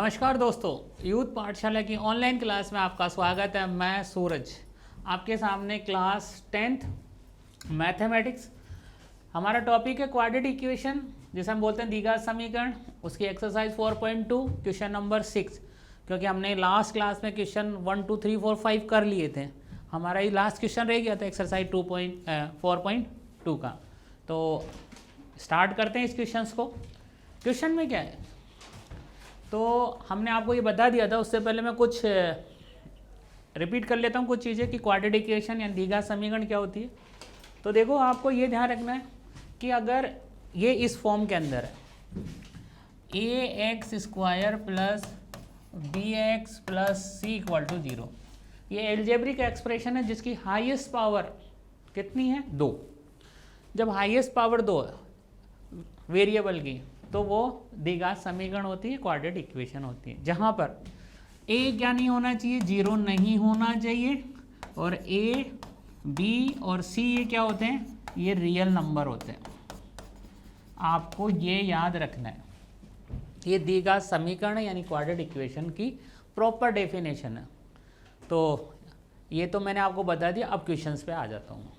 नमस्कार दोस्तों, यूथ पाठशाला की ऑनलाइन क्लास में आपका स्वागत है। मैं सूरज आपके सामने क्लास 10th मैथमेटिक्स। हमारा टॉपिक है क्वाड्रेटिक इक्वेशन, जिसे हम बोलते हैं द्विघात समीकरण। उसकी एक्सरसाइज 4.2 क्वेश्चन नंबर 6, क्योंकि हमने लास्ट क्लास में क्वेश्चन 1 2 3 4 5 कर लिए थे। हमारा ये लास्ट क्वेश्चन रह गया था एक्सरसाइज 4.2 का। तो स्टार्ट करते हैं इस क्वेश्चन को। क्वेश्चन में क्या है, तो हमने आपको ये बता दिया था। उससे पहले मैं कुछ रिपीट कर लेता हूँ कुछ चीज़ें कि क्वाड्रेटिक इक्वेशन या द्विघात समीकरण क्या होती है। तो देखो, आपको ये ध्यान रखना है कि अगर ये इस फॉर्म के अंदर है ax² plus bx plus c equal to 0, ये एल्जेब्रिक एक्सप्रेशन है जिसकी हाईएस्ट पावर कितनी है, 2। जब हाईएस्ट पावर 2 वेरिएबल की, तो वो द्विघात समीकरण होती है, क्वाड्रेटिक इक्वेशन होती है, जहाँ पर a क्या नहीं होना चाहिए, 0 नहीं होना चाहिए, और a b और c ये क्या होते हैं, ये रियल नंबर होते हैं। आपको ये याद रखना है। ये द्विघात समीकरण यानी क्वाड्रेटिक इक्वेशन की प्रॉपर डेफिनेशन है। तो ये तो मैंने आपको बता दिया। अब क्वेश्चंस पे आ जाता हूँ।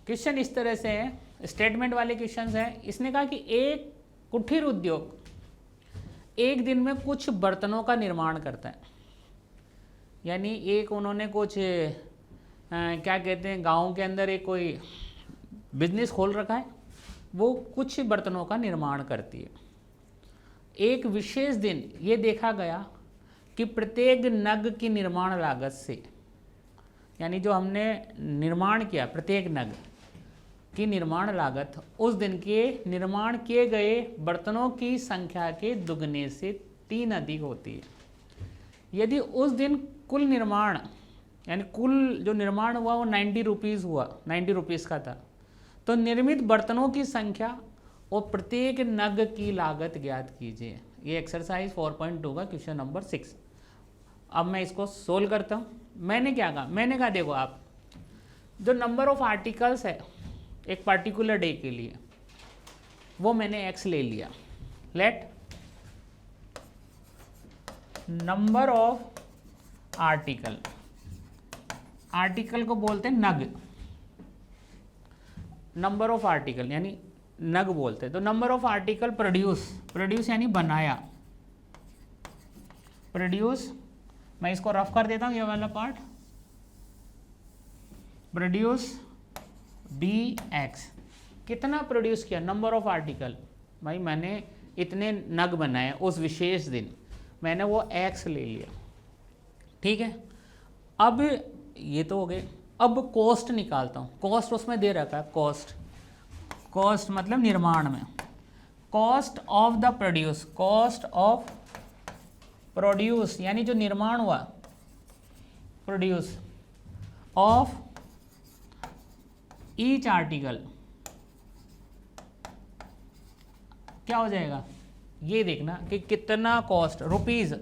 क्वेश्चन इस तरह से है, स्टेटमेंट वाले क्वेश्चंस हैं। इसने कहा कि एक कुटीर उद्योग एक दिन में कुछ बर्तनों का निर्माण करता है। यानी एक उन्होंने कुछ क्या कहते हैं, गांव के अंदर एक कोई बिजनेस खोल रखा है, वो कुछ बर्तनों का निर्माण करती है। एक विशेष दिन ये देखा गया कि प्रत्येक नग की निर्माण लागत से, यानी जो हमने निर्माण किया प्रत्येक नग की निर्माण लागत उस दिन के निर्माण किए गए बर्तनों की संख्या के दुगने से 3 अधिक होती है। यदि उस दिन कुल निर्माण यानी कुल जो निर्माण हुआ वो 90 रुपीज़ हुआ, 90 रुपीज़ का था, तो निर्मित बर्तनों की संख्या और प्रत्येक नग की लागत ज्ञात कीजिए। ये एक्सरसाइज 4.2 का क्वेश्चन नंबर 6। अब मैं इसको सोल्व करता हूँ। मैंने क्या कहा, मैंने कहा देखो, आप जो नंबर ऑफ आर्टिकल्स है एक पार्टिकुलर डे के लिए, वो मैंने x ले लिया। Let number of article, article को बोलते हैं नग, नंबर ऑफ आर्टिकल यानी नग बोलते हैं। तो number of article produce, produce यानी बनाया, प्रोड्यूस, मैं इसको रफ कर देता हूँ ये वाला पार्ट, प्रोड्यूस dx। कितना प्रोड्यूस किया, नंबर ऑफ आर्टिकल, भाई मैंने इतने नग बनाए उस विशेष दिन, मैंने वो x ले लिया। ठीक है, अब ये तो हो गए। अब कॉस्ट निकालता हूँ। कॉस्ट उसमें दे रखा है, कॉस्ट, कॉस्ट मतलब निर्माण में, cost of the produce, cost of produce यानी जो निर्माण हुआ, प्रोड्यूस ऑफ ईच आर्टिकल, क्या हो जाएगा, ये देखना कि कितना कॉस्ट, रुपीज़,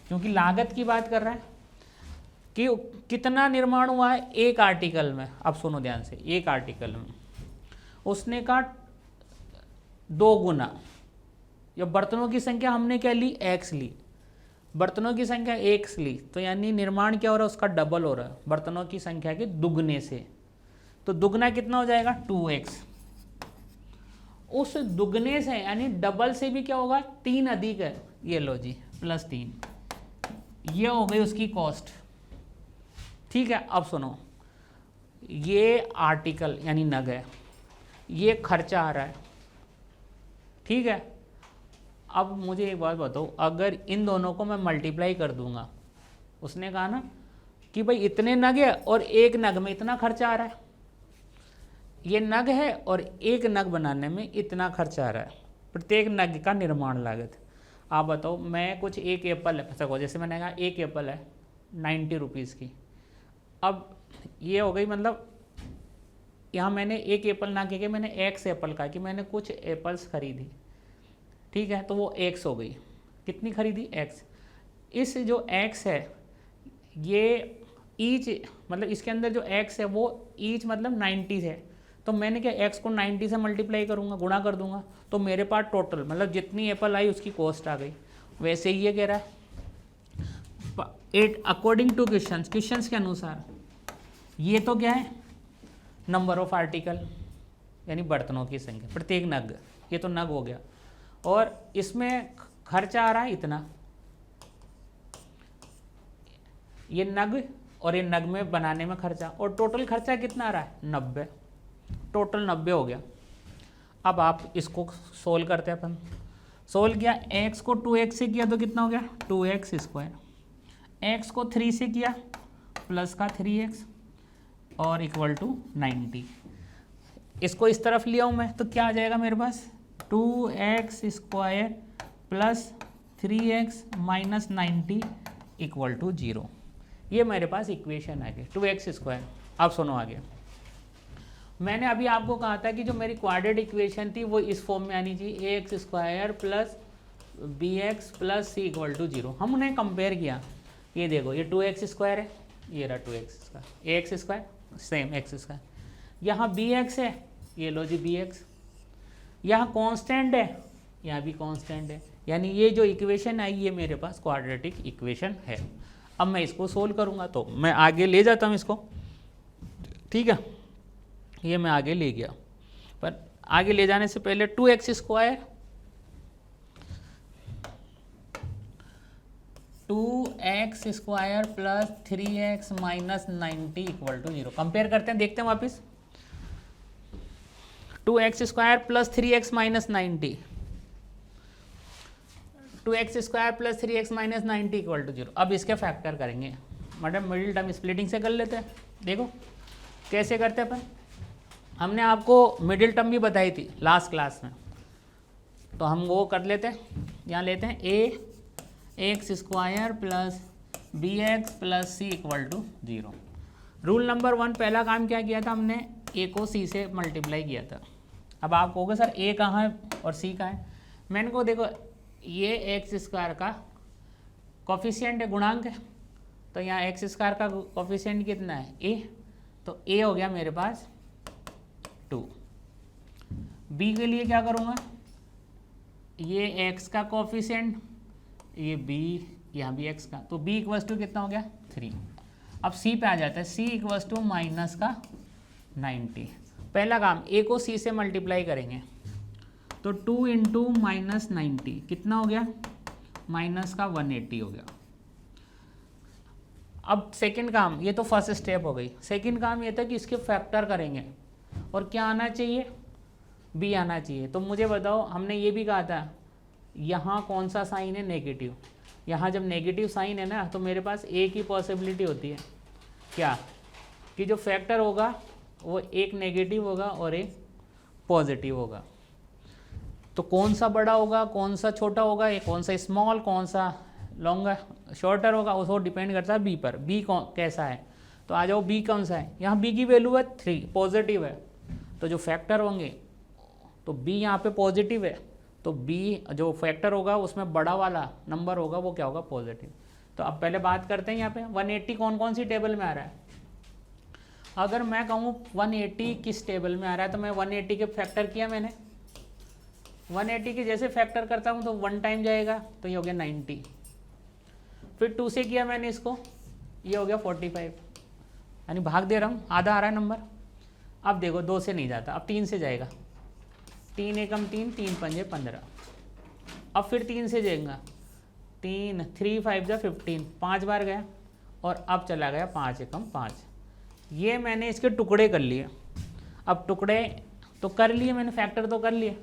क्योंकि लागत की बात कर रहा है कि कितना निर्माण हुआ है एक आर्टिकल में। अब सुनो ध्यान से, एक आर्टिकल में उसने का 2 गुना, या बर्तनों की संख्या हमने क्या ली, x ली, बर्तनों की संख्या x ली, तो यानी निर्माण क्या हो रहा है, उसका डबल हो रहा है, बर्तनों की संख्या के दुगने से। तो दुगना कितना हो जाएगा, 2x। उस दुगने से यानी डबल से भी क्या होगा, 3 अधिक है, ये लो जी, +3, ये हो गई उसकी कॉस्ट। ठीक है, अब सुनो, ये आर्टिकल यानी नग है, ये खर्चा आ रहा है। ठीक है, अब मुझे एक बात बताओ, अगर इन दोनों को मैं मल्टीप्लाई कर दूंगा, उसने कहा ना कि भाई इतने नग है और एक नग में इतना खर्चा आ रहा है, ये नग है और एक नग बनाने में इतना खर्चा आ रहा है, प्रत्येक नग का निर्माण लागत। आप बताओ, मैं कुछ एक एप्पल है, जैसे मैंने कहा एक एप्पल है 90 रुपीज़ की। अब ये हो गई, मतलब यहाँ मैंने एक एप्पल ना कह के मैंने x एप्पल कहा कि मैंने कुछ एप्पल्स खरीदी। ठीक है, तो वो x हो गई, कितनी खरीदी, x। इस जो x है ये ईच, मतलब इसके अंदर जो x है वो ईच मतलब 90 है, तो मैंने क्या एक्स को 90 से मल्टीप्लाई करूँगा, गुणा कर दूंगा, तो मेरे पास टोटल मतलब जितनी एप्पल आई उसकी कॉस्ट आ गई। वैसे ही ये कह रहा है एट अकॉर्डिंग टू क्वेश्चंस के अनुसार, ये तो क्या है नंबर ऑफ आर्टिकल यानी बर्तनों की संख्या प्रत्येक नग, ये तो नग हो गया, और इसमें खर्चा आ रहा है इतना, ये नग और ये नग में बनाने में खर्चा, और टोटल खर्चा कितना आ रहा है 90, टोटल 90 हो गया। अब आप इसको सोल्व करते हैं अपन, सोल्व किया, x को 2x से किया तो कितना हो गया 2x स्क्वायर, x को 3 से किया प्लस का 3x और इक्वल टू 90। इसको इस तरफ लिया हूँ मैं तो क्या आ जाएगा मेरे पास 2x square plus 3x minus 90 equal to 0। ये मेरे पास इक्वेशन आ गई 2x स्क्वायर। अब सुनो आगे, मैंने अभी आपको कहा था कि जो मेरी क्वाड्रेटिक इक्वेशन थी वो इस फॉर्म में आनी चाहिए, ax square plus bx plus c equal to 0। हम उन्हें कंपेयर किया, ये देखो ये 2x स्क्वायर है, ये रहा 2x square, ax square same x square, यहाँ bx है, ये लो जी bx, यहाँ कांस्टेंट है, यहाँ भी कांस्टेंट है, यानी ये जो इक्वेशन आई ये मेरे पास क्वाड्रेटिक इक्वेशन है। अब मैं इसको सोल्व करूँगा तो मैं आगे ले जाता हूँ इसको, ठीक है, ये मैं आगे ले गया, पर आगे ले जाने से पहले 2x square 2x square plus 3x minus 90 equal to 0 compare करते हैं, देखते हैं वापस 2x square plus 3x minus 90, 2x square plus 3x minus 90 equal to 0। अब इसके फैक्टर करेंगे, मैडम मिडिल टर्म स्प्लिटिंग से कर लेते हैं। देखो कैसे करते हैं अपन, हमने आपको मिडिल टर्म भी बताई थी लास्ट क्लास में, तो हम वो कर लेते हैं, यहाँ लेते हैं ax square plus bx plus c equal to 0। Rule number 1 पहला काम क्या किया था, हमने a को c से मल्टीप्लाई किया था। अब आप कहोगे सर a कहाँ है और c कहाँ है, मैंने को देखो ये एक्स स्क्वायर का कोफिशिएंट है, गुणांक है, तो यहाँ एक्स स्क्वायर का कोफिशिएंट कितना है a, तो a हो गया मेरे पास 2। b के लिए क्या करूँगा, ये x का कोफिशिएंट, ये b, यहाँ भी x का, तो b इक्वल्स टू कितना हो गया 3। अब c पे आ जाता है, c इक्वल्स टू माइनस का 90। पहला काम a को c से मल्टीप्लाई करेंगे तो 2 इंटू माइनस 90 कितना हो गया माइनस का 180 हो गया। अब सेकंड काम, ये तो फर्स्ट स्टेप हो गई, सेकंड काम ये था कि इसके फैक्टर करेंगे और क्या आना चाहिए b आना चाहिए। तो मुझे बताओ, हमने ये भी कहा था यहाँ कौन सा साइन है नेगेटिव, यहाँ जब नेगेटिव साइन है ना तो मेरे पास a की पॉसिबिलिटी होती है क्या कि जो फैक्टर होगा वो एक नेगेटिव होगा और एक पॉजिटिव होगा। तो कौन सा बड़ा होगा कौन सा छोटा होगा, ये कौन सा स्मॉल कौन सा लॉन्गर शॉर्टर होगा, उसको डिपेंड करता है b पर। b कौन कैसा है, तो आ जाओ b कौन सा है, यहाँ b की वैल्यू है 3 पॉजिटिव है, तो जो फैक्टर होंगे तो b यहाँ पे पॉजिटिव है, तो b जो फैक्टर होगा उसमें बड़ा वाला नंबर होगा वो क्या होगा पॉजिटिव। तो अब पहले बात करते हैं यहाँ पे 180 कौन कौन सी टेबल में आ रहा है। अगर मैं कहूँ 180 किस टेबल में आ रहा है, तो मैं 180 के फैक्टर किया मैंने, 180 के जैसे फैक्टर करता हूँ तो 1 टाइम जाएगा तो ये हो गया 90, फिर 2 से किया मैंने इसको, ये हो गया 45, यानी भाग दे रहा हूँ, आधा आ रहा है नंबर। अब देखो 2 से नहीं जाता, अब 3 से जाएगा, 3 एकम 3, 3 पंजे 15, अब फिर 3 से जाएगा, 3 3 5 जा 15, 5 बार गया, और अब चला गया 5 एकम 5। ये मैंने इसके टुकड़े कर लिए। अब टुकड़े तो कर लिए मैंने, फैक्टर तो कर लिए,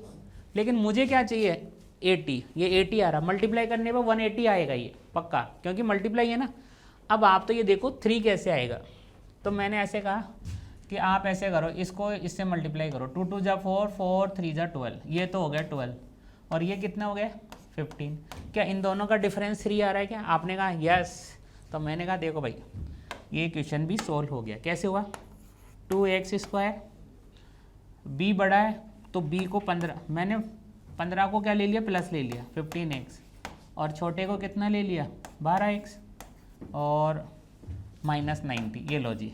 लेकिन मुझे क्या चाहिए 80, ये 80 आ रहा, मल्टीप्लाई करने पर 180 आएगा ये पक्का, क्योंकि मल्टीप्लाई है ना। अब आप तो ये देखो 3 कैसे आएगा, तो मैंने ऐसे कहा कि आप ऐसे करो, इसको इससे मल्टीप्लाई करो, 2 2 जा 4, 4 3 जा 12, ये तो हो गया 12, और ये कितना हो गया 15। क्या इन दोनों का डिफरेंस 3 आ रहा है क्या, आपने कहा यस, तो मैंने कहा देखो भाई ये क्वेश्चन भी सोल्व हो गया। कैसे हुआ, 2x स्क्वायर, b बड़ा है तो b को 15, मैंने 15 को क्या ले लिया प्लस ले लिया 15x, और छोटे को कितना ले लिया 12x और माइनस 90, ये लो जी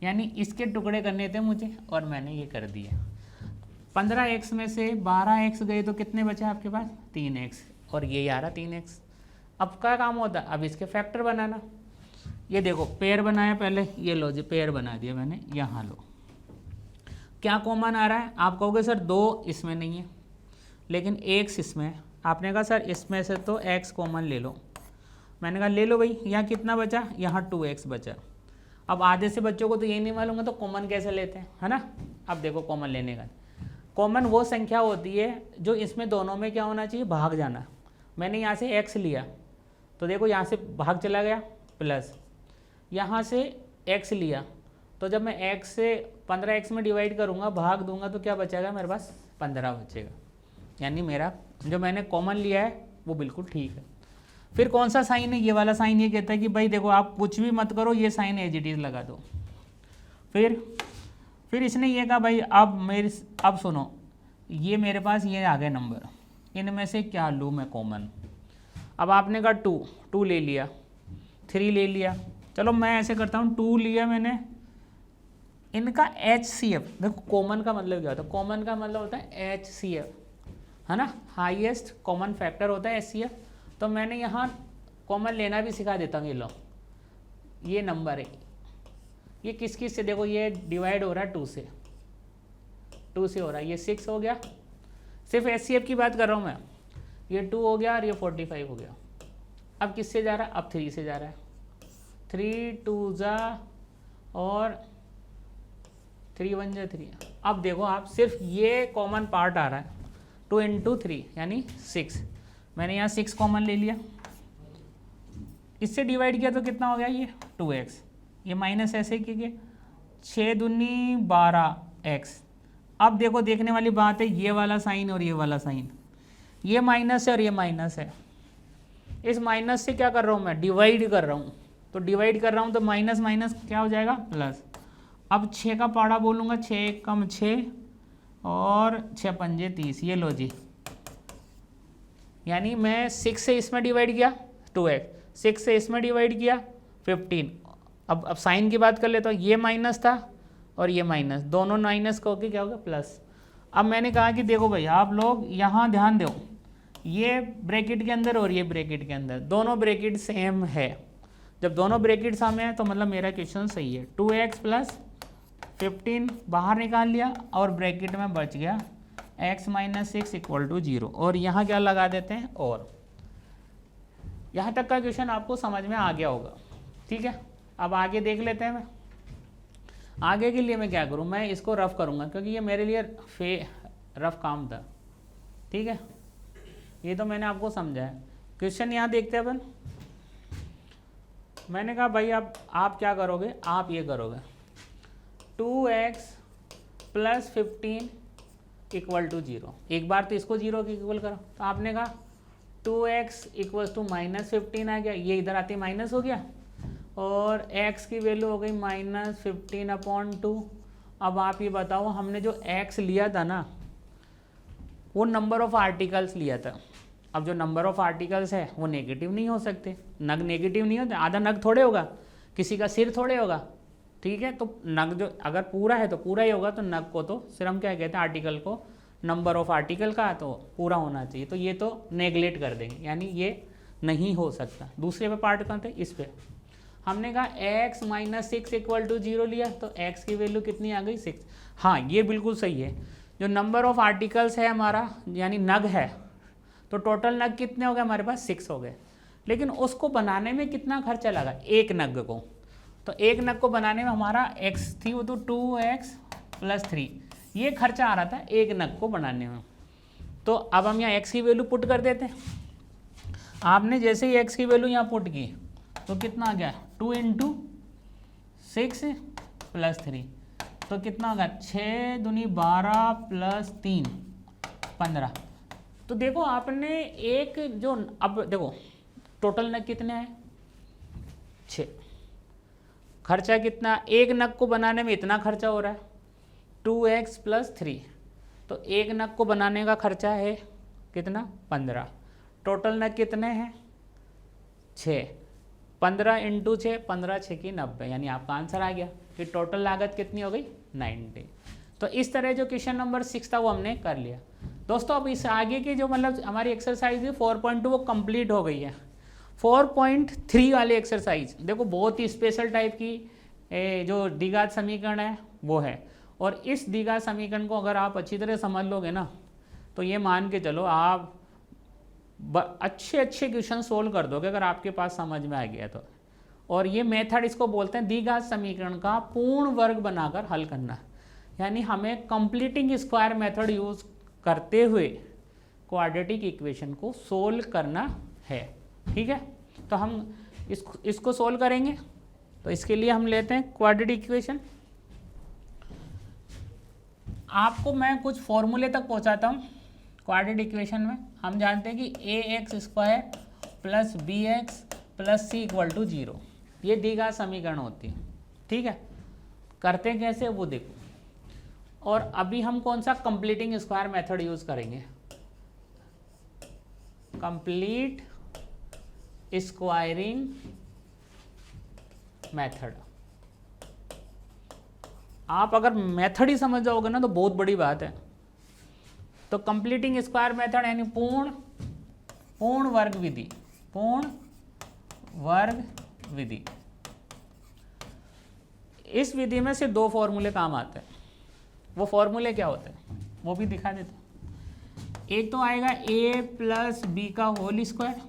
यानी इसके टुकड़े करने थे मुझे और मैंने ये कर दिए। 15x में से 12x गए तो कितने बचे आपके पास? 3x, और ये आ रहा 3x। अब क्या काम होता है? अब इसके फैक्टर बनाना। ये देखो पेयर बनाया पहले, ये लो जी पेयर बना दिया मैंने, यहाँ लो। क्या कॉमन आ रहा है? आप कहोगे सर 2 इसमें नहीं है लेकिन x इसमें है। आपने कहा सर इसमें से तो x कॉमन ले लो। मैंने कहा ले लो भाई। यहाँ कितना बचा? यहाँ 2x बचा। अब आधे से बच्चों को तो यही नहीं मालूम है तो कॉमन कैसे लेते हैं, है ना। अब देखो कॉमन लेने का, कॉमन वो संख्या होती है जो इसमें दोनों में क्या होना चाहिए? भाग जाना। मैंने यहाँ से x लिया तो देखो यहाँ से भाग चला गया प्लस, यहाँ से x लिया तो जब मैं x से 15x में डिवाइड करूँगा, भाग दूंगा तो क्या बचेगा मेरे पास? 15 बचेगा। यानी मेरा जो मैंने कॉमन लिया है वो बिल्कुल ठीक है। फिर कौन सा साइन है? ये वाला साइन। ये कहता है कि भाई देखो आप कुछ भी मत करो, ये साइन एज इट इज लगा दो। फिर इसने ये कहा भाई अब सुनो, ये मेरे पास ये आ गए नंबर, इनमें से क्या लूँ मैं कॉमन? अब आपने कहा 2 ले लिया, 3 ले लिया। चलो मैं ऐसे करता हूँ, 2 लिया मैंने, इनका HCF। देखो कॉमन का मतलब क्या होता है? कॉमन का मतलब होता है HCF, है ना, हाईएस्ट कॉमन फैक्टर होता है HCF। तो मैंने यहाँ कॉमन लेना भी सिखा देता हूँ। ये लो, ये नंबर है, ये किस किस से? देखो ये डिवाइड हो रहा है 2 से हो रहा है, ये 6 हो गया। सिर्फ HCF की बात कर रहा हूँ मैं। ये 2 हो गया और ये 45 हो गया। अब किससे जा रहा है? अब 3 से जा रहा है। 3 2 जा और 3 1 जा 3। अब देखो आप सिर्फ ये कॉमन पार्ट आ रहा है, 2 × 3 यानी 6। मैंने यहाँ 6 कॉमन ले लिया, इससे डिवाइड किया तो कितना हो गया? ये 2x। ये माइनस ऐसे कीजिए, 6 दूनी 12x। अब देखो देखने वाली बात है, ये वाला साइन और ये वाला साइन, ये माइनस है और ये माइनस है। इस माइनस से क्या कर रहा हूँ मैं? डिवाइड कर रहा हूँ। तो डिवाइड कर रहा हूँ तो माइनस माइनस क्या हो जाएगा? प्लस। अब 6 का पाड़ा बोलूँगा, 6 कम 6 और 6 पंजे 30। ये लो जी, यानी मैं 6 से इसमें डिवाइड किया 2x, 6 से इसमें डिवाइड किया 15। अब साइन की बात कर लेता हूँ, ये माइनस था और ये माइनस, दोनों माइनस को क्या होगा? प्लस। अब मैंने कहा कि देखो भाई आप लोग यहाँ ध्यान दो, ये ब्रैकेट के अंदर और ये ब्रैकेट के अंदर, दोनों ब्रैकेट सेम है। जब दोनों ब्रैकेट सामने है तो मतलब मेरा क्वेश्चन सही है। 2x + 15 बाहर निकाल लिया और ब्रैकेट में बच गया x - 6 = 0। और यहाँ क्या लगा देते हैं? और। यहाँ तक का क्वेश्चन आपको समझ में आ गया होगा, ठीक है। अब आगे देख लेते हैं। मैं आगे के लिए मैं क्या करूँ? मैं इसको रफ करूँगा क्योंकि ये मेरे लिए रफ काम था, ठीक है। ये तो मैंने आपको समझाया। क्वेश्चन यहाँ देखते हैं अपन। मैंने कहा भाई आप क्या करोगे? आप ये करोगे 2x + 15 = 0। एक बार तो इसको 0 के इक्वल करो। तो आपने कहा 2x = -15 आ गया, ये इधर आते माइनस हो गया और x की वैल्यू हो गई -15/2। अब आप ये बताओ, हमने जो x लिया था ना, वो नंबर ऑफ आर्टिकल्स लिया था। अब जो नंबर ऑफ आर्टिकल्स है वो नेगेटिव नहीं हो सकते, नग नेगेटिव नहीं होते। आधा नग थोड़े होगा, किसी का सिर थोड़े होगा, ठीक है। तो नग जो अगर पूरा है तो पूरा ही होगा। तो नग को तो सिर्फ हम क्या कहते हैं? आर्टिकल को नंबर ऑफ आर्टिकल का तो पूरा होना चाहिए। तो ये तो नेगलेक्ट कर देंगे, यानी ये नहीं हो सकता। दूसरे पे पार्ट कहाँ थे? इस पे हमने कहा x - 6 = 0 लिया, तो x की वैल्यू कितनी आ गई? 6। हाँ ये बिल्कुल सही है। जो नंबर ऑफ आर्टिकल्स है हमारा, यानी नग है, तो टोटल नग कितने हो गए हमारे पास? 6 हो गए। लेकिन उसको बनाने में कितना खर्चा लगा? एक नग को। तो एक नग को बनाने में हमारा x थी वो तो 2x + 3, ये खर्चा आ रहा था एक नग को बनाने में। तो अब हम यहाँ x की वैल्यू पुट कर देते हैं। आपने जैसे ही x की वैल्यू यहाँ पुट की तो कितना आ गया? 2 × 6 + 3, तो कितना होगा? 6 दूनी 12 + 3 15। तो देखो आपने एक जो, अब देखो टोटल नग कितने हैं? 6। खर्चा कितना? एक नग को बनाने में इतना खर्चा हो रहा है 2x + 3। तो एक नग को बनाने का खर्चा है कितना? 15। टोटल नग कितने हैं? 6। 15 × 6, 15 × 6 = 90, यानी आपका आंसर आ गया। कि टोटल लागत कितनी हो गई 90। तो इस तरह जो क्वेश्चन नंबर 6 था वो हमने कर लिया। दोस्तों अब इस आगे की जो मतलब हमारी एक्सरसाइज है 4.2 वो कंप्लीट हो गई है। 4.3 वाली एक्सरसाइज देखो बहुत ही स्पेशल टाइप की जो द्विघात समीकरण है वो है, और इस द्विघात समीकरण को अगर आप अच्छी तरह समझ लोगे ना तो ये मान के चलो आप अच्छे क्वेश्चन सोल्व कर दोगे अगर आपके पास समझ में आ गया तो। और ये मेथड इसको बोलते हैं द्विघात समीकरण का पूर्ण वर्ग बनाकर हल करना, यानी हमें कंप्लीटिंग स्क्वायर मेथड यूज करते हुए क्वाड्रेटिक इक्वेशन को सोल्व करना है। ठीक है, तो हम इसको सोल्व करेंगे। तो इसके लिए हम लेते हैं क्वाड्रेटिक इक्वेशन। आपको मैं कुछ फॉर्मूले तक पहुंचाता हूं क्वाड्रेटिक इक्वेशन में। हम जानते हैं कि a x square plus b x plus c equal to 0 ये द्विघात समीकरण होती है। ठीक है, करते हैं कैसे वो देखो। और अभी हम कौन सा कंप्लीटिंग स्क्वायर मेथड यूज करेंगे, कंप्लीट स्क्वायरिंग मेथड। आप अगर मेथड ही समझ जाओगे ना तो बहुत बड़ी बात है। तो कंप्लीटिंग स्क्वायर मेथड यानी पूर्ण वर्ग विधि, पूर्ण वर्ग विधि। इस विधि में से दो फॉर्मूले काम आते हैं। वो फॉर्मूले क्या होते हैं वो भी दिखा देते हैं। एक तो आएगा a प्लस बी का होल स्क्वायर,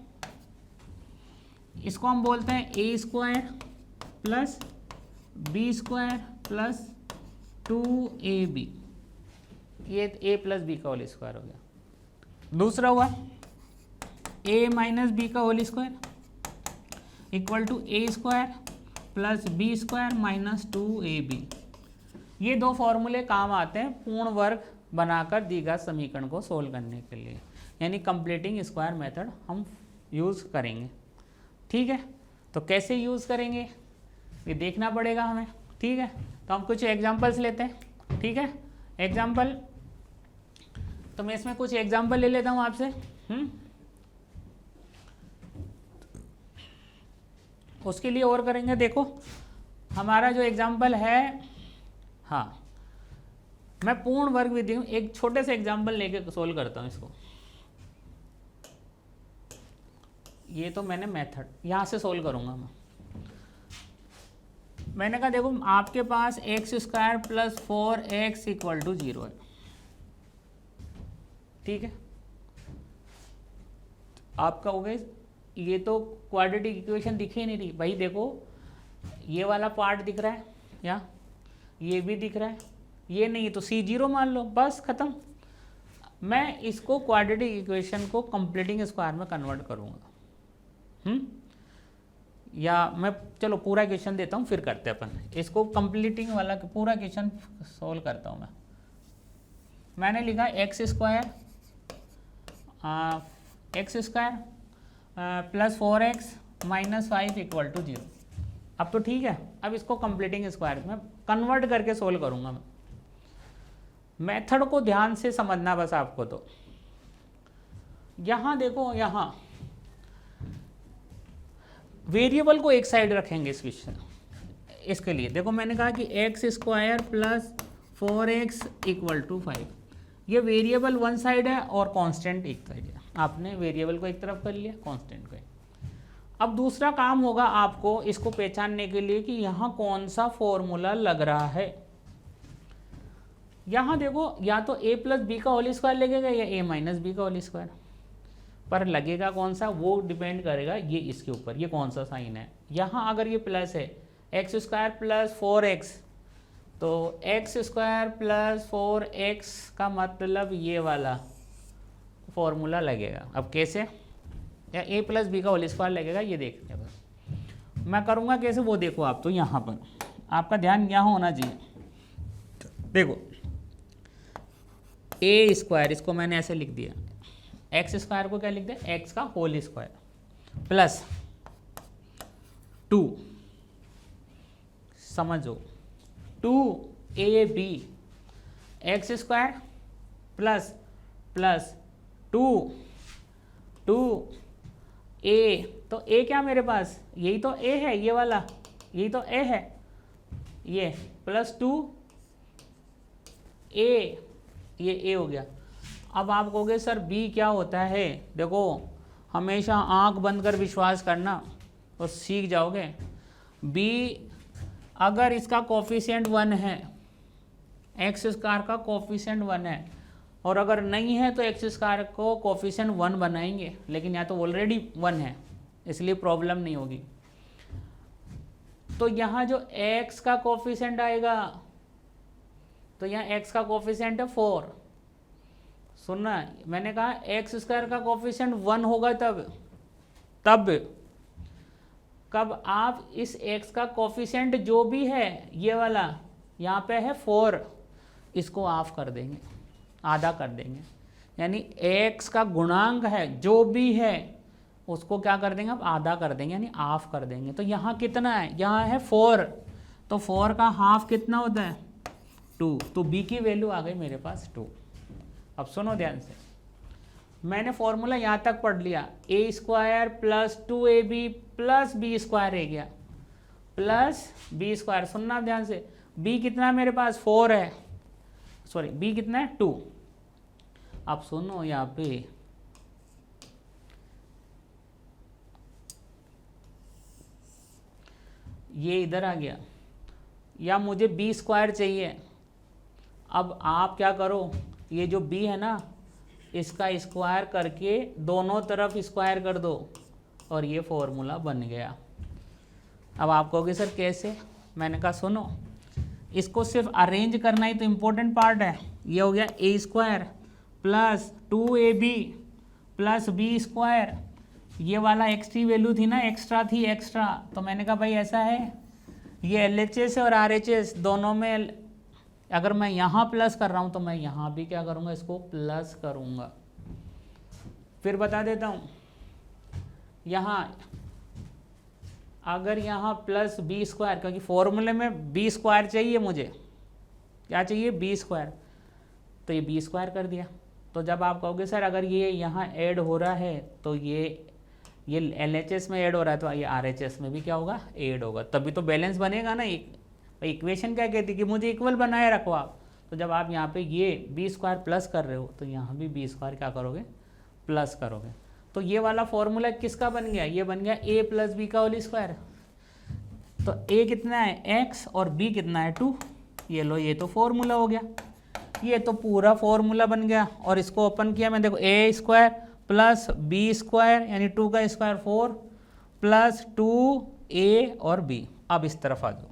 इसको हम बोलते हैं a square plus B square plus 2ab, ये a प्लस बी का होल स्क्वायर हो गया। दूसरा हुआ a माइनस बी का whole square equal to a square plus B square minus 2ab। ये दो फॉर्मूले काम आते हैं पूर्ण वर्ग बनाकर द्विघात समीकरण को सोल्व करने के लिए, यानी कंप्लीटिंग स्क्वायर मेथड हम यूज़ करेंगे। ठीक है, तो कैसे यूज़ करेंगे ये देखना पड़ेगा हमें। ठीक है, तो हम कुछ एग्जांपल्स लेते हैं। ठीक है, एग्जांपल, तो मैं इसमें कुछ एग्जांपल ले लेता हूँ आपसे। उसके लिए और करेंगे। देखो हमारा जो एग्जांपल है, हाँ मैं पूर्ण वर्ग विधि हूँ, एक छोटे से एग्जांपल लेके सोल्व करता हूँ इसको। ये तो मैंने मेथड यहाँ से सोल्व करूँगा मैंने कहा देखो आपके पास x square plus 4x equal to 0 है। ठीक है, आपका हो गया, ये तो क्वाड्रेटिक इक्वेशन दिख ही नहीं रही भाई। देखो ये वाला पार्ट दिख रहा है या ये भी दिख रहा है, ये नहीं तो C0 मान लो, बस खत्म। मैं इसको क्वाड्रेटिक इक्वेशन को कंप्लीटिंग स्क्वायर में कन्वर्ट करूँगा। या मैं चलो पूरा क्वेश्चन देता हूँ फिर करते हैं अपन इसको कंप्लीटिंग वाला पूरा क्वेश्चन सोल्व करता हूँ मैंने लिखा X square plus 4x minus 5 equal to 0। अब तो ठीक है, अब इसको कंप्लीटिंग स्क्वायर में कन्वर्ट करके सोल्व करूँगा मैं। मेथड को ध्यान से समझना बस आपको। तो यहाँ देखो, यहाँ वेरिएबल को एक साइड रखेंगे इस क्वेश्चन इसके लिए। देखो मैंने कहा कि X square plus 4x equal to 5, ये वेरिएबल वन साइड है और कांस्टेंट एक साइड है। आपने वेरिएबल को एक तरफ कर लिया, कांस्टेंट को। अब दूसरा काम होगा आपको इसको पहचानने के लिए कि यहाँ कौन सा फॉर्मूला लग रहा है। यहाँ देखो या तो a प्लस बी का होल स्क्वायर लगेगा या a माइनस बी का होल स्क्वायर, पर लगेगा कौन सा वो डिपेंड करेगा ये इसके ऊपर, ये कौन सा साइन है। यहाँ अगर ये प्लस है एक्स स्क्वायर प्लस 4x, तो एक्स स्क्वायर प्लस 4x का मतलब ये वाला फॉर्मूला लगेगा। अब कैसे, या a प्लस बी का होल स्क्वायर लगेगा, ये देखने पर मैं करूँगा कैसे वो देखो आप। तो यहाँ पर आपका ध्यान यहाँ होना चाहिए। देखो a स्क्वायर, इसको मैंने ऐसे लिख दिया, एक्स स्क्वायर को क्या लिख दिया, एक्स का होल स्क्वायर प्लस 2, समझो 2ab x square plus 2a, तो a क्या मेरे पास, यही तो a है, ये वाला यही तो a है, ये प्लस 2 ए, ये ए हो गया। अब आप कहोगे सर बी क्या होता है? देखो हमेशा आंख बंद कर विश्वास करना तो सीख जाओगे। बी अगर इसका कोफिशिएंट 1 है, एक्स स्क्वायर का कोफिशिएंट 1 है, और अगर नहीं है तो एक्स स्क्वायर को कोफिशिएंट 1 बनाएंगे, लेकिन यहाँ तो ऑलरेडी 1 है इसलिए प्रॉब्लम नहीं होगी। तो यहाँ जो x का कोफिशिएंट आएगा, तो यहाँ x का कोफिशिएंट है 4। सुनना, मैंने कहा एक्स स्क्वायर का कोफिशिएंट 1 होगा तब कब आप इस x का कोफिशिएंट जो भी है ये वाला यहाँ पे है 4, इसको ऑफ कर देंगे, आधा कर देंगे। यानी x का गुणांक है जो भी है उसको क्या कर देंगे, अब आधा कर देंगे, यानी ऑफ कर देंगे। तो यहाँ कितना है? यहाँ है 4, तो 4 का हाफ कितना होता है? 2। तो b की वैल्यू आ गई मेरे पास 2। अब सुनो ध्यान से, मैंने फॉर्मूला यहाँ तक पढ़ लिया, a square plus 2ab plus B square है गया प्लस बी स्क्वायर। सुनना ध्यान से, b कितना है मेरे पास? 4 है, सॉरी b कितना है? 2। अब सुनो यहाँ पे ये इधर आ गया, या मुझे बी स्क्वायर चाहिए। अब आप क्या करो, ये जो बी है ना इसका स्क्वायर करके दोनों तरफ स्क्वायर कर दो और ये फॉर्मूला बन गया। अब आप कहोगे सर कैसे? मैंने कहा सुनो, इसको सिर्फ अरेंज करना ही तो इम्पोर्टेंट पार्ट है। ये हो गया a square plus 2ab plus B square, ये वाला एक्स की वैल्यू थी ना, एक्स्ट्रा थी, एक्स्ट्रा। तो मैंने कहा भाई ऐसा है, ये LHS और RHS दोनों में अगर मैं यहाँ प्लस कर रहा हूँ तो मैं यहाँ भी क्या करूँगा, इसको प्लस करूँगा। फिर बता देता हूँ, यहाँ अगर यहाँ प्लस बी स्क्वायर, क्योंकि फॉर्मूले में बी स्क्वायर चाहिए, मुझे क्या चाहिए? बी स्क्वायर, तो ये बी स्क्वायर कर दिया। तो जब आप कहोगे सर अगर ये यहाँ ऐड हो रहा है तो ये LHS में ऐड हो रहा है तो ये RHS में भी क्या होगा? ऐड होगा, तभी तो बैलेंस बनेगा ना। इक्वेशन क्या कहती है कि मुझे इक्वल बनाए रखो आप। तो जब आप यहाँ पे ये बी स्क्वायर प्लस कर रहे हो तो यहाँ भी बी स्क्वायर क्या करोगे? प्लस करोगे। तो ये वाला फॉर्मूला किसका बन गया? ये बन गया a प्लस बी का होल स्क्वायर। तो a कितना है? x, और b कितना है? 2। ये लो, ये तो फॉर्मूला हो गया, ये तो पूरा फॉर्मूला बन गया। और इसको ओपन किया मैं, देखो a square plus B square यानी 2 का स्क्वायर 4 प्लस 2a और b। अब इस तरफ आ जाओ,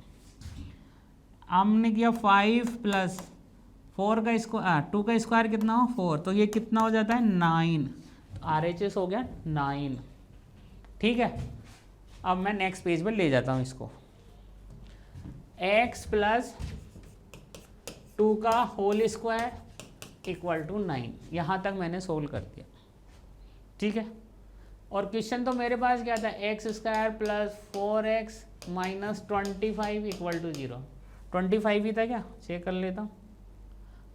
हमने किया 5 प्लस 4 का स्क्वायर 2 का स्क्वायर कितना हो? 4। तो ये कितना हो जाता है? 9। तो RHS हो गया 9। ठीक है, अब मैं नेक्स्ट पेज पर ले जाता हूँ इसको। x प्लस 2 का होल स्क्वायर इक्वल टू 9। यहाँ तक मैंने सोल्व कर दिया। ठीक है, और क्वेश्चन तो मेरे पास क्या था? X square plus 4x minus 25 equal to 0। 25 ही था क्या? चेक कर लेता हूँ।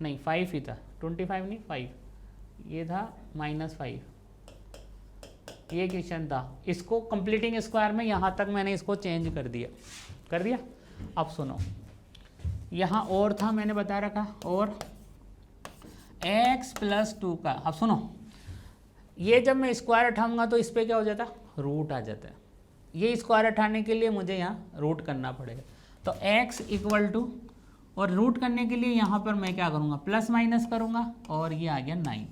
नहीं, 5 ही था, 25 नहीं 5, ये था -5। ये क्वेश्चन था, इसको कंप्लीटिंग स्क्वायर में यहाँ तक मैंने इसको चेंज कर दिया। अब सुनो, यहाँ और था, मैंने बता रखा, और x प्लस 2 का। अब सुनो, ये जब मैं स्क्वायर उठाऊंगा तो इस पर क्या हो जाता? रूट आ जाता है। ये स्क्वायर उठाने के लिए मुझे यहाँ रूट करना पड़ेगा। तो x इक्वल टू, और रूट करने के लिए यहाँ पर मैं क्या करूँगा? प्लस माइनस करूँगा, और ये आ गया 9।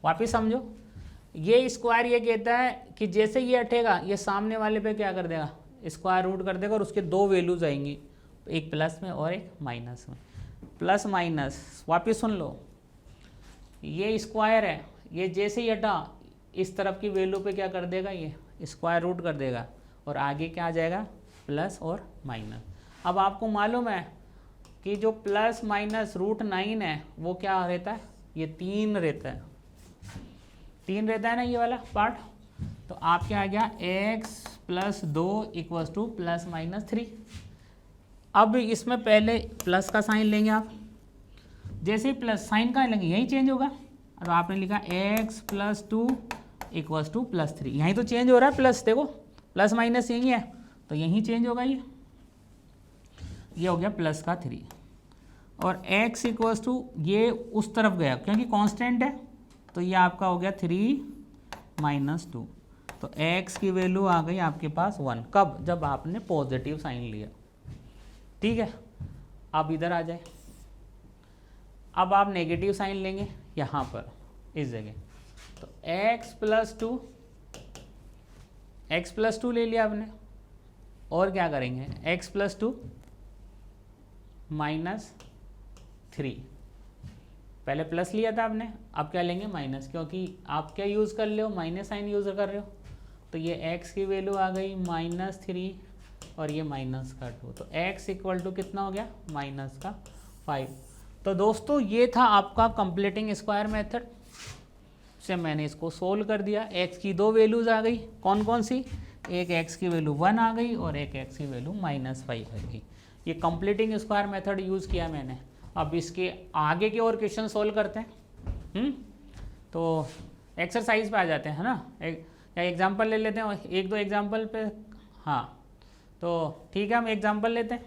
वापिस समझो, ये स्क्वायर ये कहता है कि जैसे ये हटेगा ये सामने वाले पे क्या कर देगा? स्क्वायर रूट कर देगा, और उसके दो वैल्यूज आएंगी, एक प्लस में और एक माइनस में। प्लस माइनस, वापिस सुन लो, ये स्क्वायर है, ये जैसे ही हटा इस तरफ की वैल्यू पे क्या कर देगा? ये स्क्वायर रूट कर देगा, और आगे क्या आ जाएगा? प्लस और माइनस। अब आपको मालूम है कि जो प्लस माइनस √9 है वो क्या रहता है? ये 3 रहता है, 3 रहता है ना ये वाला पार्ट। तो आप क्या आ गया? x plus 2 equals two plus minus 3। अब इसमें पहले प्लस का साइन लेंगे आप, जैसे ही प्लस साइन का लेंगे यही चेंज होगा। और आपने लिखा x plus 2 equals two plus 3, यहीं तो चेंज हो रहा है प्लस, देखो प्लस माइनस यही है तो यहीं चेंज होगा ये। ये हो गया प्लस का 3 और x इक्वल्स टू ये उस तरफ गया क्योंकि कांस्टेंट है, तो ये आपका हो गया 3 माइनस 2। तो x की वैल्यू आ गई आपके पास 1। कब? जब आपने पॉजिटिव साइन लिया। ठीक है, अब इधर आ जाए। अब आप नेगेटिव साइन लेंगे यहाँ पर इस जगह, तो x प्लस टू ले लिया आपने, और क्या करेंगे x प्लस 2 माइनस 3। पहले प्लस लिया था आपने, अब क्या लेंगे माइनस, क्योंकि आप क्या यूज़ कर रहे हो, माइनस साइन यूज़ कर रहे हो। तो ये x की वैल्यू आ गई -3 और ये माइनस का 2, तो x इक्वल टू कितना हो गया माइनस का 5। तो दोस्तों ये था आपका कंप्लीटिंग स्क्वायर मेथड से मैंने इसको सोल्व कर दिया। x की दो वैल्यूज़ आ गई, कौन कौन सी, एक x की वैल्यू 1 आ गई और एक x की वैल्यू -5 आ गई। ये कंप्लीटिंग स्क्वायर मेथड यूज़ किया मैंने। अब इसके आगे के और क्वेश्चन सोल्व करते हैं। तो एक्सरसाइज पे आ जाते हैं ना, एक एग्जाम्पल ले लेते हैं, एक दो एग्जाम्पल पे। हाँ तो ठीक है, हम एग्जाम्पल लेते हैं,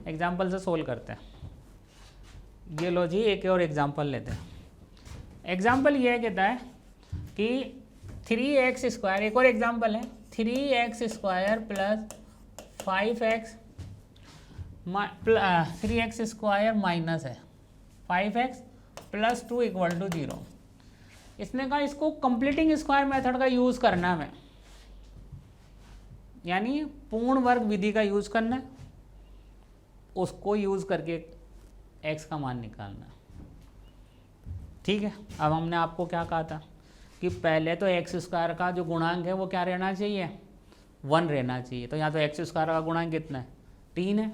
एग्जाम्पल से सोल्व करते हैं। ये लो जी, एक और एग्जाम्पल लेते हैं। एग्जाम्पल ये कहता है कि 3x स्क्वायर, एक और एग्जाम्पल है, 3x square plus 5x 3x square minus है 5x प्लस 2 इक्वल टू 0। इसने कहा इसको कंप्लीटिंग स्क्वायर मेथड का यूज़ करना है हमें, यानी पूर्ण वर्ग विधि का यूज़ करना है, उसको यूज़ करके x का मान निकालना है। ठीक है, अब हमने आपको क्या कहा था कि पहले तो x स्क्वायर का जो गुणांक है वो क्या रहना चाहिए, 1 रहना चाहिए। तो यहाँ तो x स्क्वायर का गुणांक कितना है, 3 है।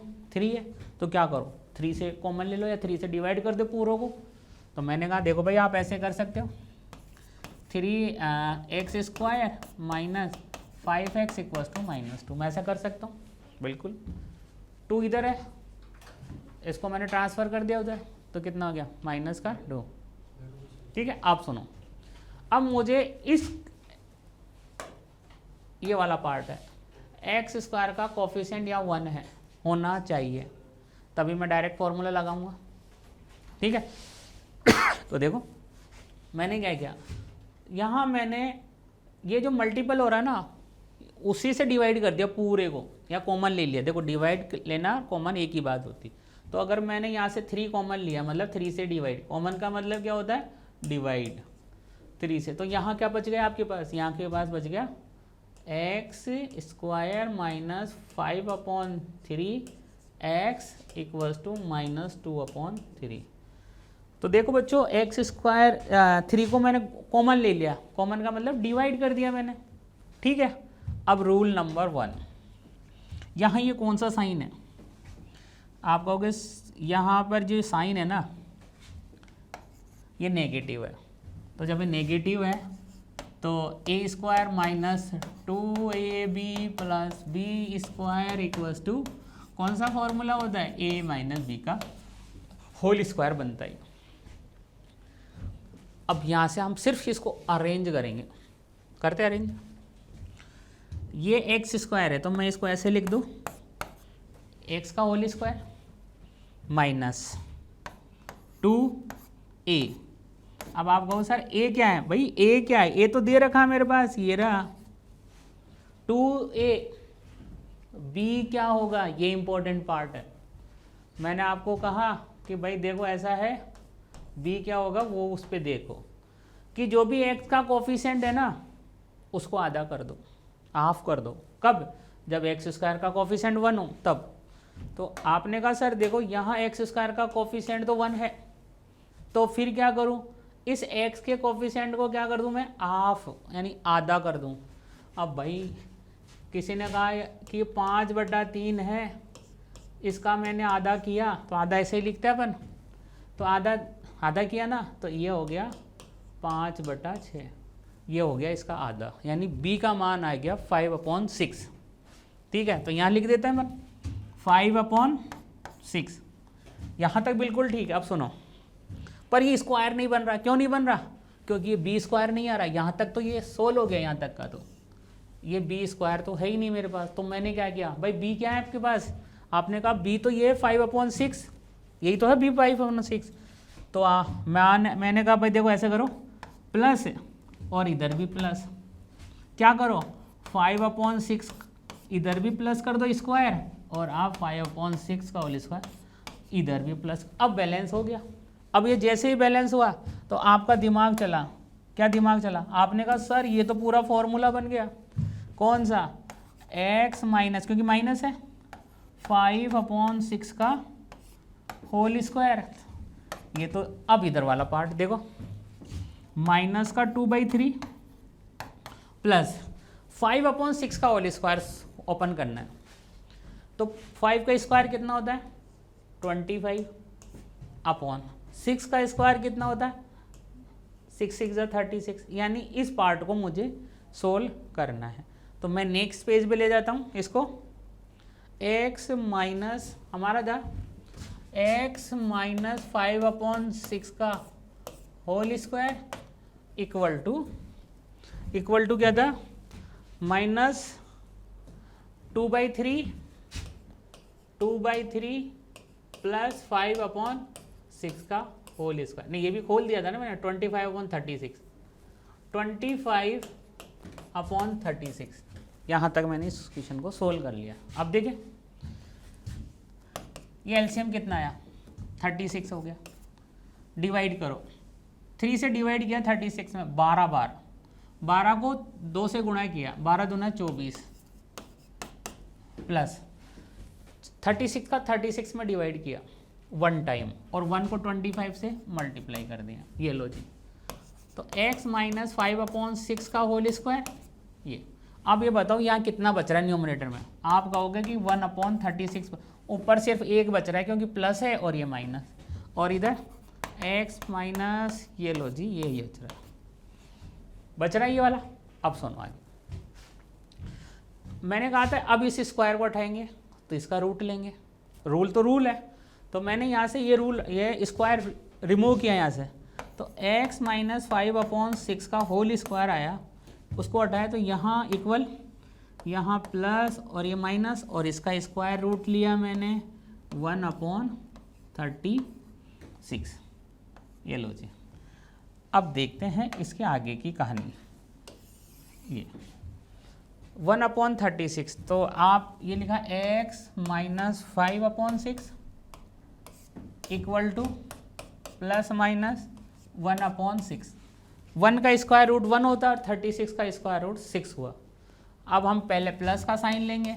तो क्या करो, 3 से कॉमन ले लो या 3 से डिवाइड कर दो पूरों को। तो मैंने कहा देखो भाई आप ऐसे कर सकते हो, 3x square minus 5x equals to -2, मैं ऐसा कर सकता हूँ बिल्कुल। 2 इधर है, इसको मैंने ट्रांसफ़र कर दिया उधर, तो कितना हो गया -2। ठीक है, आप सुनो, अब मुझे ये वाला पार्ट है, x स्क्वायर का कोफिशिएंट या 1 है होना चाहिए, तभी मैं डायरेक्ट फॉर्मूला लगाऊंगा। ठीक है तो देखो मैंने क्या किया, यहाँ मैंने ये जो मल्टीपल हो रहा है ना उसी से डिवाइड कर दिया पूरे को, या कॉमन ले लिया। देखो डिवाइड लेना कॉमन एक ही बात होती। तो अगर मैंने यहाँ से 3 कॉमन लिया, मतलब 3 से डिवाइड, कॉमन का मतलब क्या होता है डिवाइड 3 से, तो यहाँ क्या बच गया आपके पास, यहाँ के पास बच गया x square minus 5/3 x equals to -2/3। तो देखो बच्चों x स्क्वायर 3 को मैंने कॉमन ले लिया, कॉमन का मतलब डिवाइड कर दिया मैंने। ठीक है, अब रूल नंबर 1, यहाँ ये कौन सा साइन है, आप कहोगे यहाँ पर जो साइन है ना ये नेगेटिव है, तो जब ये नेगेटिव है तो a square minus 2ab plus b square equals to कौन सा फॉर्मूला होता है, a माइनस बी का होल स्क्वायर बनता है। अब यहाँ से हम सिर्फ इसको अरेंज करेंगे, करते अरेंज। ये एक्स स्क्वायर है तो मैं इसको ऐसे लिख दूँ, एक्स का होल स्क्वायर माइनस 2a। अब आप कहो सर a क्या है, भाई a क्या है, a तो दे रखा है मेरे पास, ये रहा 2a। b क्या होगा, ये इंपॉर्टेंट पार्ट है। मैंने आपको कहा कि भाई देखो ऐसा है, b क्या होगा वो उस पर देखो कि जो भी x का कोफिशिएंट है ना उसको आधा कर दो, हाफ कर दो। कब, जब एक्स स्क्वायर का कोफिशिएंट 1 हो तब। तो आपने कहा सर देखो यहाँ एक्स स्क्वायर का कोफिशिएंट तो 1 है, तो फिर क्या करूँ, इस x के कोफिशिएंट को क्या कर दूँ मैं, हाफ यानी आधा कर दूँ। अब भाई किसी ने कहा कि 5/3 है, इसका मैंने आधा किया, तो आधा ऐसे ही लिखते हैं अपन, तो आधा किया ना, तो ये हो गया 5/6, ये हो गया इसका आधा, यानी b का मान आ गया 5/6। ठीक है, तो यहाँ लिख देते हैं अपन 5/6। यहाँ तक बिल्कुल ठीक है। अब सुनो, पर ये स्क्वायर नहीं बन रहा, क्यों नहीं बन रहा, क्योंकि ये b स्क्वायर नहीं आ रहा। यहाँ तक तो ये सोल्व हो गया, यहाँ तक का तो ये b स्क्वायर तो है ही नहीं मेरे पास। तो मैंने क्या किया, भाई b क्या है आपके पास, आपने कहा b तो ये 5/6, यही तो है b 5/6। तो मैंने कहा भाई देखो ऐसे करो, प्लस और इधर भी प्लस, क्या करो 5/6 इधर भी प्लस कर दो स्क्वायर, और आप 5/6 का होल स्क्वायर इधर भी प्लस। अब बैलेंस हो गया। अब ये जैसे ही बैलेंस हुआ तो आपका दिमाग चला, क्या दिमाग चला, आपने कहा सर ये तो पूरा फॉर्मूला बन गया, कौन सा, x माइनस, क्योंकि माइनस है, 5/6 का होल स्क्वायर। ये तो अब इधर वाला पार्ट देखो, माइनस का 2/3 प्लस 5/6 का होल स्क्वायर ओपन करना है। तो 5 का स्क्वायर कितना होता है 25/6 का स्क्वायर कितना होता है 6 × 36, यानी इस पार्ट को मुझे सोल्व करना है। तो मैं नेक्स्ट पेज पे ले जाता हूँ इसको, x माइनस हमारा था x माइनस 5/6 का होल स्क्वायर इक्वल टू क्या था, माइनस 2/3 प्लस 5/6 का होल स्क्वायर। नहीं, ये भी खोल दिया था ना मैंने, 25/36, 25/36। यहाँ तक मैंने इस क्वेश्चन को सोल्व कर लिया। अब देखिए ये एलसीएम कितना आया 36 हो गया, डिवाइड करो, 3 से डिवाइड किया 36 में 12 बार, 12 को 2 से गुणा किया, 12 दूना 24 प्लस 36 का 36 में डिवाइड किया 1 टाइम, और 1 को 25 से मल्टीप्लाई कर दिया। ये लो जी, तो x माइनस 5/6 का होल स्क्वायर ये। अब ये बताओ यहाँ कितना बच रहा है न्यूमरेटर में, आप कहोगे कि 1/36, ऊपर सिर्फ एक बच रहा है क्योंकि प्लस है और ये माइनस, और इधर x माइनस ये लो जी, ये बच रहा है ये वाला। अब सुनो आगे, मैंने कहा था अब इस स्क्वायर को उठाएंगे तो इसका रूट लेंगे, रूल तो रूल है, तो मैंने यहाँ से ये स्क्वायर रिमूव किया यहाँ से, तो x माइनस 5/6 का होल स्क्वायर आया, उसको हटाया तो यहाँ इक्वल, यहाँ प्लस और ये माइनस, और इसका स्क्वायर रूट लिया मैंने 1/36। ये लो जी। अब देखते हैं इसके आगे की कहानी। ये 1/36, तो आप ये लिखा x minus 5/6 equal two plus minus 1/6। 1 का स्क्वायर रूट 1 होता है और 36 का स्क्वायर रूट 6 हुआ। अब हम पहले प्लस का साइन लेंगे,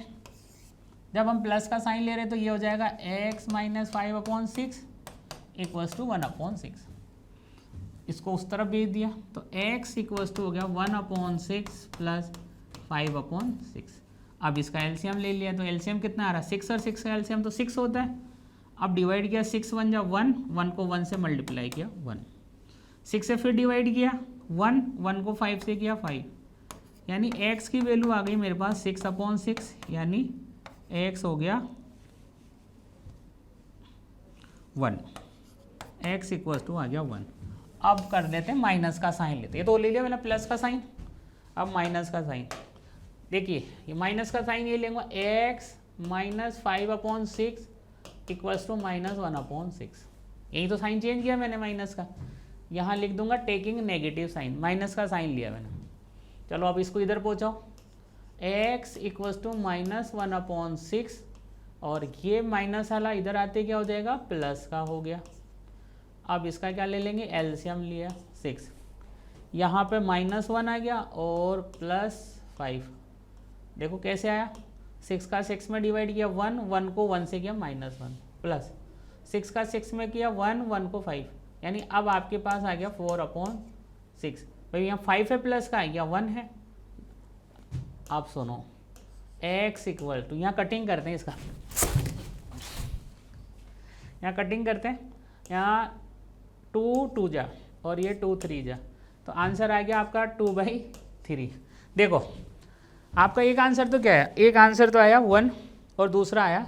जब हम प्लस का साइन ले रहे तो ये हो जाएगा x माइनस 5/6 इक्वल्स टू 1/6। इसको उस तरफ भेज दिया तो x इक्वल्स टू हो गया 1/6 प्लस 5/6। अब इसका एलसीएम ले लिया तो एलसीएम कितना आ रहा है 6, और 6 का एलसीएम तो 6 होता है। अब डिवाइड किया 6 1 जा 1, 1 को 1 से मल्टीप्लाई किया 1, 6 से फिर डिवाइड किया 1, 1 को 5 से किया 5, यानी x की वैल्यू आ गई मेरे पास 6/6, यानी x हो गया 1, x इक्वल्स टू आ गया 1। अब कर देते हैं माइनस का साइन लेते हैं, ये तो ले लिया मैंने प्लस का साइन, अब माइनस का साइन। देखिए ये माइनस का साइन ये लेंगे x minus 5/6 equals to minus 1/6। यही तो साइन चेंज किया मैंने माइनस का, यहाँ लिख दूंगा टेकिंग नेगेटिव साइन, माइनस का साइन लिया मैंने। चलो अब इसको इधर पहुँचाओ, x इक्वल्स टू माइनस 1/6, और ये माइनस वाला इधर आते क्या हो जाएगा प्लस का हो गया। अब इसका क्या ले लेंगे एलसीएम लिया 6, यहाँ पे -1 आ गया और +5, देखो कैसे आया, 6 का 6 में डिवाइड किया 1, 1 को 1 से किया -1, प्लस 6 का 6 में किया 1, 1 को 5, यानी अब आपके पास आ गया 4/6। भाई यहाँ 5 है प्लस का, या 1 है। आप सुनो x इक्वल टू, यहाँ कटिंग करते हैं इसका, यहाँ कटिंग करते हैं, यहाँ 2 2 जा और ये 2 3 जा, तो आंसर आ गया आपका 2/3। देखो आपका एक आंसर तो क्या है, एक आंसर तो आया 1 और दूसरा आया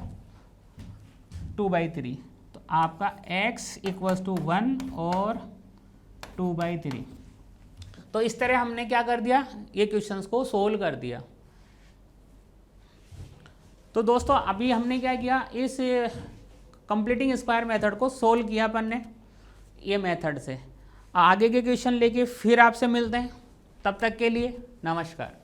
2/3, तो आपका x इक्वल्स टू 1 और 2/3। तो इस तरह हमने क्या कर दिया, ये क्वेश्चंस को सोल्व कर दिया। तो दोस्तों अभी हमने क्या किया, इस कंप्लीटिंग स्क्वायर मेथड को सोल्व किया अपन ने ये मेथड से। आगे के क्वेश्चन लेके फिर आपसे मिलते हैं, तब तक के लिए नमस्कार।